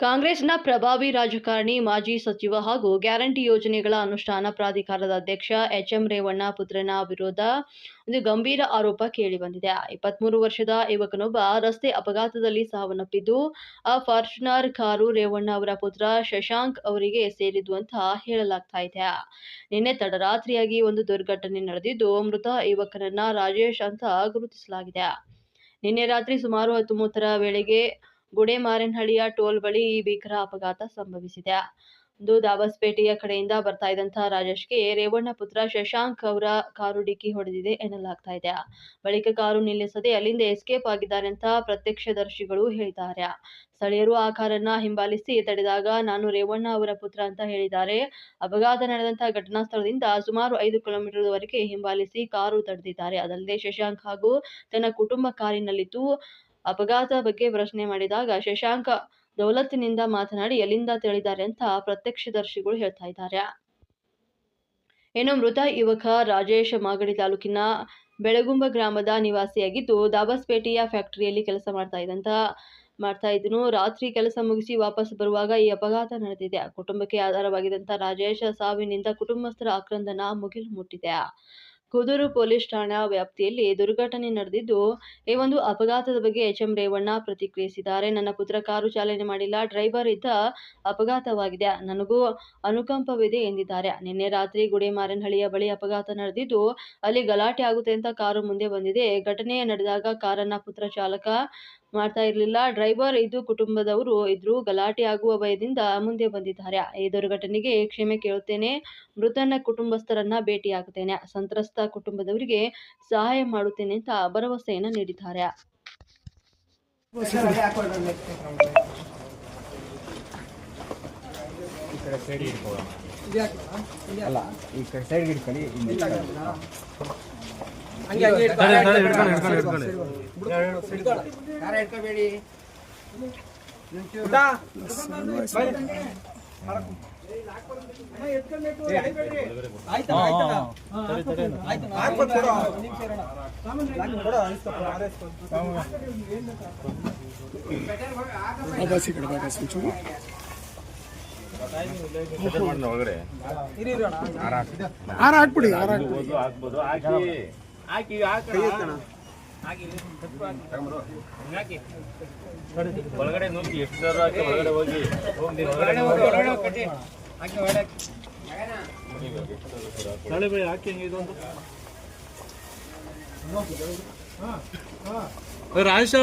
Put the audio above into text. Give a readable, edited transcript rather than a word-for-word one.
ಕಾಂಗ್ರೆಸ್ನ ಪ್ರಭಾವಿ ರಾಜಕಾರಣಿ, ಮಾಜಿ ಸಚಿವ ಹಾಗೂ ಗ್ಯಾರಂಟಿ ಯೋಜನೆಗಳ ಅನುಷ್ಠಾನ ಪ್ರಾಧಿಕಾರದ ಅಧ್ಯಕ್ಷ ಎಚ್.ಎಂ. ರೇವಣ್ಣ ಪುತ್ರನ ವಿರುದ್ಧ ಒಂದು ಗಂಭೀರ ಆರೋಪ ಕೇಳಿಬಂದಿದೆ. 23 ವರ್ಷದ ಯುವಕನೊಬ್ಬ ರಸ್ತೆ ಅಪಘಾತದಲ್ಲಿ ಸಾವನ್ನಪ್ಪಿದ್ದು, ಆ ಫಾರ್ಚುನರ್ ಕಾರು ರೇವಣ್ಣ ಅವರ ಪುತ್ರ ಶಶಾಂಕ್ ಅವರಿಗೆ ಸೇರಿದ್ದು ಅಂತ ಹೇಳಲಾಗ್ತಾ ಇದೆ. ನಿನ್ನೆ ತಡರಾತ್ರಿಯಾಗಿ ಒಂದು ದುರ್ಘಟನೆ ನಡೆದಿದ್ದು, ಮೃತ ಯುವಕನನ್ನ ರಾಜೇಶ್ ಅಂತ ಗುರುತಿಸಲಾಗಿದೆ. ನಿನ್ನೆ ರಾತ್ರಿ ಸುಮಾರು 10:30ರ ವೇಳೆಗೆ ಗುಡೇಮಾರೇನಹಳ್ಳಿಯ ಟೋಲ್ ಬಳಿ ಈ ಭೀಕರ ಅಪಘಾತ ಸಂಭವಿಸಿದೆ. ದಾಬಸ್ಪೇಟೆಯ ಕಡೆಯಿಂದ ಬರ್ತಾ ಇದ್ದಂಥ ರಾಜೇಶ್ಗೆ ರೇವಣ್ಣ ಪುತ್ರ ಶಶಾಂಕ್ ಅವರ ಕಾರು ಡಿಕ್ಕಿ ಹೊಡೆದಿದೆ ಎನ್ನಲಾಗ್ತಾ ಇದೆ. ಬಳಿಕ ಕಾರು ನಿಲ್ಲಿಸದೆ ಅಲ್ಲಿಂದ ಎಸ್ಕೇಪ್ ಆಗಿದ್ದಾರೆ ಅಂತ ಪ್ರತ್ಯಕ್ಷದರ್ಶಿಗಳು ಹೇಳಿದ್ದಾರೆ. ಸ್ಥಳೀಯರು ಆ ಕಾರನ್ನ ಹಿಂಬಾಲಿಸಿ ತಡೆದಾಗ ನಾನು ರೇವಣ್ಣ ಅವರ ಪುತ್ರ ಅಂತ ಹೇಳಿದ್ದಾರೆ. ಅಪಘಾತ ನಡೆದಂಥ ಘಟನಾ ಸ್ಥಳದಿಂದ ಸುಮಾರು 5 ಕಿಲೋಮೀಟರ್ವರೆಗೆ ಹಿಂಬಾಲಿಸಿ ಕಾರು ತಡೆದಿದ್ದಾರೆ. ಅದಲ್ಲದೆ ಶಶಾಂಕ್ ಹಾಗೂ ತನ್ನ ಕುಟುಂಬ ಕಾರಿನಲ್ಲಿದ್ದು, ಅಪಘಾತ ಬಗ್ಗೆ ಪ್ರಶ್ನೆ ಮಾಡಿದಾಗ ಶಶಾಂಕ್ ದೌಲತ್ತಿನಿಂದ ಮಾತನಾಡಿ ಎಲ್ಲಿಂದ ತಿಳಿದ್ದಾರೆ ಅಂತ ಪ್ರತ್ಯಕ್ಷದರ್ಶಿಗಳು ಹೇಳ್ತಾ ಇದ್ದಾರೆ. ಇನ್ನು ಮೃತ ಯುವಕ ರಾಜೇಶ್ ಮಾಗಡಿ ತಾಲೂಕಿನ ಬೆಳಗುಂಬ ಗ್ರಾಮದ ನಿವಾಸಿಯಾಗಿದ್ದು, ದಾಬಸ್ಪೇಟೆಯ ಫ್ಯಾಕ್ಟರಿಯಲ್ಲಿ ಕೆಲಸ ಮಾಡ್ತಾ ಇದ್ದನು. ರಾತ್ರಿ ಕೆಲಸ ಮುಗಿಸಿ ವಾಪಸ್ ಬರುವಾಗ ಈ ಅಪಘಾತ ನಡೆದಿದೆ. ಕುಟುಂಬಕ್ಕೆ ಆಧಾರವಾಗಿದ್ದಂಥ ರಾಜೇಶ್ ಸಾವಿನಿಂದ ಕುಟುಂಬಸ್ಥರ ಆಕ್ರಂದನ ಮುಗಿಲು ಮುಟ್ಟಿದೆ. ಕುದೂರು ಪೊಲೀಸ್ ಠಾಣಾ ವ್ಯಾಪ್ತಿಯಲ್ಲಿ ದುರ್ಘಟನೆ ನಡೆದಿದ್ದು, ಈ ಒಂದು ಅಪಘಾತದ ಬಗ್ಗೆ ಎಚ್.ಎಂ. ರೇವಣ್ಣ ಪ್ರತಿಕ್ರಿಯಿಸಿದ್ದಾರೆ. ನನ್ನ ಪುತ್ರ ಕಾರು ಚಾಲನೆ ಮಾಡಿಲ್ಲ, ಡ್ರೈವರ್ ಇದ್ದ ಅಪಘಾತವಾಗಿದೆ. ನನಗೂ ಅನುಕಂಪವಿದೆ ಎಂದಿದ್ದಾರೆ. ನಿನ್ನೆ ರಾತ್ರಿ ಗುಡೇಮಾರೇನಹಳ್ಳಿಯ ಬಳಿ ಅಪಘಾತ ನಡೆದಿದ್ದು, ಅಲ್ಲಿ ಗಲಾಟೆ ಆಗುತ್ತೆ ಅಂತ ಕಾರು ಮುಂದೆ ಬಂದಿದೆ. ಘಟನೆ ನಡೆದಾಗ ಕಾರನ್ನ ಪುತ್ರ ಚಾಲಕ ಮಾಡ್ತಾ ಇರಲಿಲ್ಲ, ಡ್ರೈವರ್ ಇದ್ದು ಕುಟುಂಬದವರು ಇದ್ರು. ಗಲಾಟೆ ಆಗುವ ಭಯದಿಂದ ಮುಂದೆ ಬಂದಿದ್ದಾರೆ. ಈ ದುರ್ಘಟನೆಗೆ ಕ್ಷಮೆ ಕೇಳುತ್ತೇನೆ. ಮೃತನ ಕುಟುಂಬಸ್ಥರನ್ನ ಭೇಟಿಯಾಗುತ್ತೇನೆ. ಸಂತ್ರಸ್ತ ಕುಟುಂಬದವರಿಗೆ ಸಹಾಯ ಮಾಡುತ್ತೇನೆ ಅಂತ ಭರವಸೆಯನ್ನ ನೀಡಿದ್ದಾರೆ. ಒಳಗಡೆ ಒಳಗಡೆ ನುಗ್ಗಿ ಎಷ್ಟು ಒಳಗಡೆ ಹೋಗಿ ಹಾಕಿ ರಾಜೇಶ